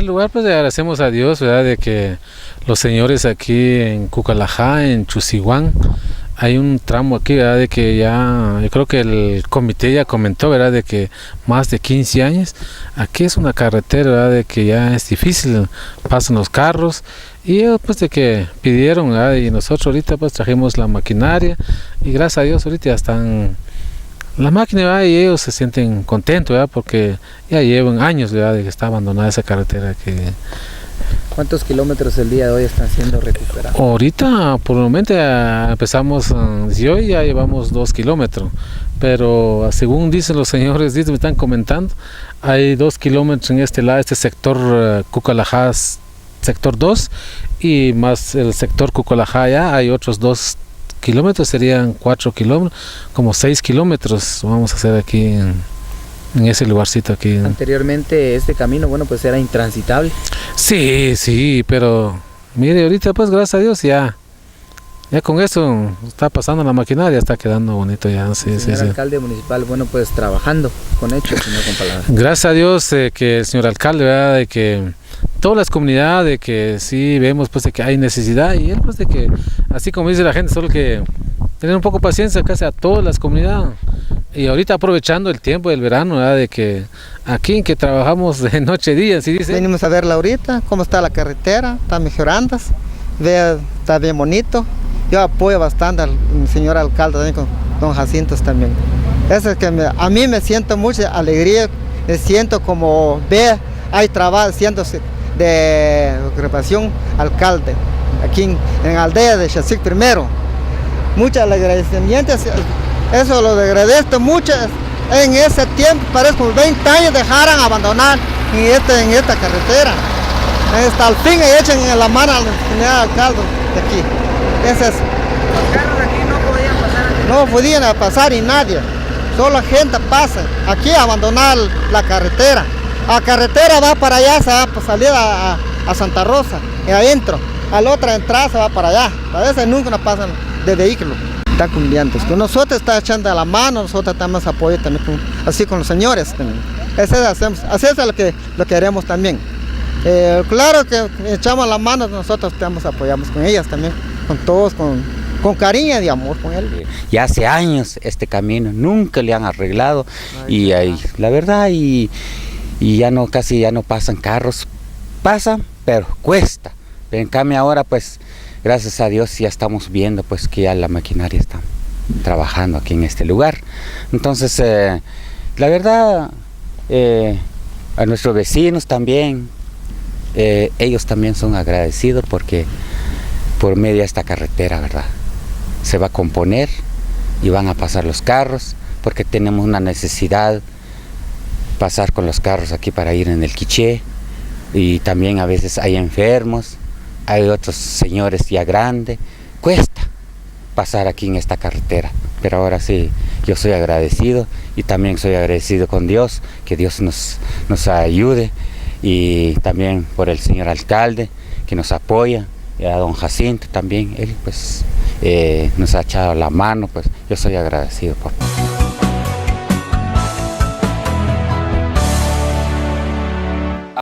lugar, pues agradecemos a Dios, ¿verdad? De que los señores aquí en Cucalajá, en Chusiguán, hay un tramo aquí, ¿verdad? De que ya, yo creo que el comité ya comentó, ¿verdad? De que más de 15 años, aquí es una carretera, ¿verdad? De que ya es difícil, pasan los carros, y ellos, pues de que pidieron, ¿verdad? Y nosotros ahorita pues trajimos la maquinaria, y gracias a Dios ahorita ya están la máquina, ¿verdad? Y ellos se sienten contentos, ¿verdad? Porque ya llevan años, ¿verdad? De que está abandonada esa carretera que... ¿Cuántos kilómetros el día de hoy están siendo recuperados? Ahorita, por el momento, empezamos desde hoy, ya llevamos 2 kilómetros, pero según dicen los señores, me están comentando, hay 2 kilómetros en este lado, este sector Cucalajá, sector 2, y más el sector Cucalajá ya hay otros 2 kilómetros, serían 4 kilómetros, como 6 kilómetros vamos a hacer aquí en ese lugarcito aquí. Anteriormente este camino, bueno, pues era intransitable. Sí, pero mire, ahorita pues gracias a Dios ya con eso está pasando la maquinaria, está quedando bonito ya. Sí, señor alcalde municipal, bueno, pues trabajando con hechos y no con palabras. Gracias a Dios que el señor alcalde, ¿verdad? De que todas las comunidades, de que sí vemos pues de que hay necesidad, y él pues de que, así como dice la gente, solo que tener un poco de paciencia casi a todas las comunidades. Y ahorita aprovechando el tiempo del verano, ¿verdad? De que aquí que trabajamos de noche y día, ¿sí dice? Venimos a verla ahorita, cómo está la carretera, está mejorando, está bien bonito. Yo apoyo bastante al señor alcalde también, con don Jacinto también. Eso es que a mí me siento mucha alegría, me siento como hay trabajo haciéndose de recuperación alcalde, aquí en la aldea de Chacic primero. Muchas agradecimientos. Eso lo agradezco mucho. En ese tiempo, parece como 20 años dejaran abandonar en esta carretera. Hasta el fin echen la mano al señor alcalde de aquí. Ese es. Los carros aquí no podían pasar antes. No podían pasar y nadie. Solo la gente pasa. Aquí a abandonar la carretera. La carretera va para allá, se va a salir a Santa Rosa. Y adentro, a la otra entrada se va para allá. A veces nunca nos pasan de vehículo. Está cumpliendo. Con nosotros está echando la mano, nosotros estamos apoyo también, así con los señores también. Así es lo que haremos también. Claro que echamos la mano, nosotros apoyamos con ellas también, con todos, con cariño y amor con él. Ya hace años este camino, nunca le han arreglado. Y ahí, la verdad, y ya no, casi ya no pasan carros, pasan, pero cuesta. En cambio ahora pues, gracias a Dios ya estamos viendo pues que ya la maquinaria está trabajando aquí en este lugar. Entonces, la verdad, a nuestros vecinos también, ellos también son agradecidos porque por medio de esta carretera, ¿verdad? Se va a componer y van a pasar los carros, porque tenemos una necesidad pasar con los carros aquí para ir en el quiché, y también a veces hay enfermos. Hay otros señores ya grandes, cuesta pasar aquí en esta carretera, pero ahora sí, yo soy agradecido y también soy agradecido con Dios, que Dios nos ayude, y también por el señor alcalde que nos apoya, y a don Jacinto también, él pues nos ha echado la mano, pues yo soy agradecido por